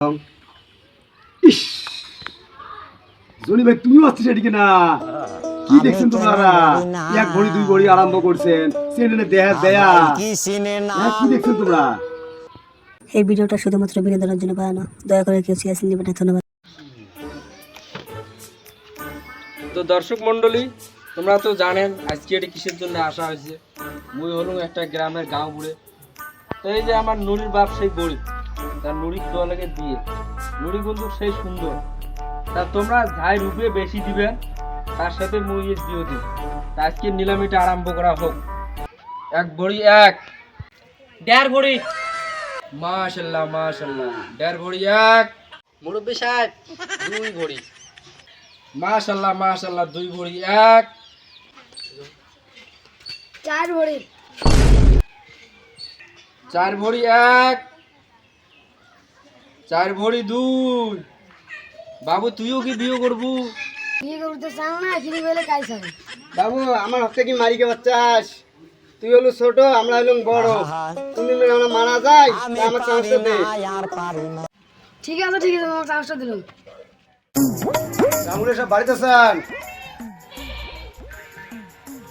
ইস Johnny ভাই তুমিও আসছিস এদিকে না কি দেখছেন তোমরা এক ভরি দুই ভরি আরম্ভ করছেন সিনেনে দেয়া দেয়া কি দেখছেন তোমরা এই ভিডিওটা শুধুমাত্র বিনোদনের জন্য বানানো দয়া করে কেউ সিরিয়াসলি নেবেন না ধন্যবাদ তো দর্শক মণ্ডলী তোমরা তো জানেন আজকে এটি কিসের জন্য আসা হয়েছে মুই হলুম একটা গ্রামের গাঁও বুড়ে তো এই যে আমার নুরির বাপ সেই গরিব তার নুরি খাওয়া লাগে দিয়ে নুরি কিন্তু সেই সুন্দর তা তোমরা যাই রূপে বেশি দিবেন তার সাথে মুই দিও দিই তা আজকে নিলামিটা আরম্ভ করা হোক এক ভরি এক দেড় ভরি মাশাল্লাহ মাশাল্লাহ দেড় ভরি এক মুরব্বী সাহেব দুই ভরি মাশাল্লাহ মাশাল্লাহ দুই ভরি এক চার ভরি চার ভরি এক চার ভরি দুই বাবু তুইও কি বিয়ে করবু বিয়ে করতে চাও না ফিরে গেলে কাজ হবে বাবু আমার হচ্ছে কি মারিকে বাচ্চাস তুই হলো ছোট আমরা হলাম বড় তুমি আমরা মারা যাই আমার চান্সটা দে ঠিক আছে তোমার চান্সটা দিলাম আমরা সব বাড়িতে আছেন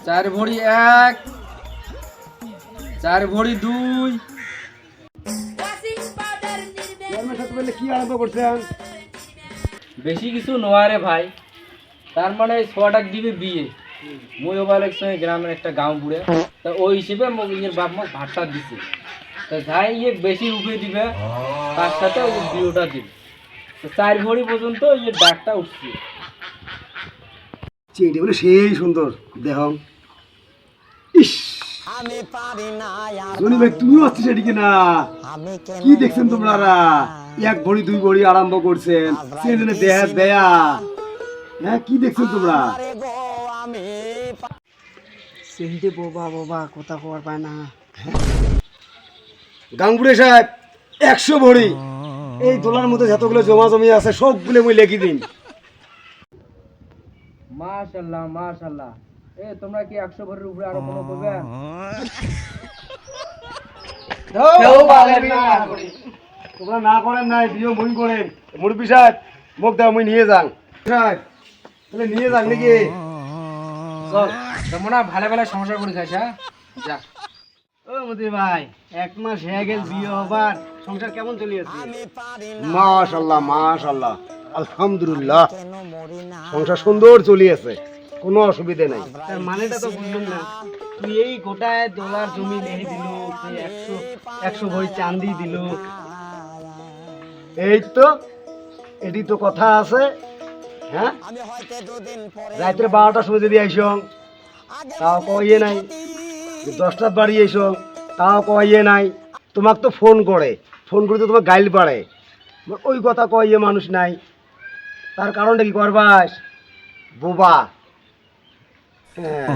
চার ভরি এক চার ভরি দুই কি আরম্ভ করছেন বেশি কিছু নয় ভাই তার মানে ছটা দিবে বিয়ে মুই ওবালের সঙ্গে গ্রামের একটা গাঁও বুড়ে তা ওই হিসেবে ইয়ের বাপ মা ভাতটা দিছে তা যাই ইয়ে বেশি উঠে দিবে তার সাথে ওই বিয়েটা দিবে তো চার ভরি পর্যন্ত ইয়ে ডাকটা উঠছে চেটে বলে সেই সুন্দর দেহ ইস জনি ভাই তুমিও আসছিস এদিকে না কি দেখছেন তোমরা এক ভরি দুই ভরি আরম্ভ করছেন সিনেনে দেয়া দেয়া হ্যাঁ কি দেখছেন তোমরা সিনতে বোবা বোবা কথা কবার পায় না গাঙ্গুরে সাহেব 100 ভরি এই দোলার মধ্যে যতগুলো জমা জমি আছে সবগুলো মই লিখি দিন মাশাআল্লাহ মাশাআল্লাহ এ তোমরা কি 100 ভরির উপরে আরো কোনো করবে তোমরা না করেন নাই বিয়ে মই করেন মুরব্বি সাহেব মুখ দাও মই নিয়ে যান সাহেব তাহলে নিয়ে যান নাকি চল তোমরা ভালো ভালো সংসার করে খাইছ হ্যাঁ যা ও মুদি ভাই 1 মাস হয়ে গেল বিয়ে হবার সংসার কেমন চলিয়েছে মাশাআল্লাহ মাশাআল্লাহ আলহামদুলিল্লাহ সংসার সুন্দর চলিয়েছে কোনো অসুবিধা নাই তার মানেটা তো বুঝলাম না তুই এই গোটায় ডলার জমি লেহে দিল তুই 100 ভরি চাঁদি দিল এই তো এটি তো কথা আছে হ্যাঁ রাত্রে 12টার সময় যদি আইস তাও কইয়ে নাই 10টার বাড়ি আইস তাও কইয়ে নাই তোমাকে তো ফোন করে তো তোমার গাইল পাড়ে ওই কথা কইয়ে মানুষ নাই তার কারণটা কি করবাস বোবা হ্যাঁ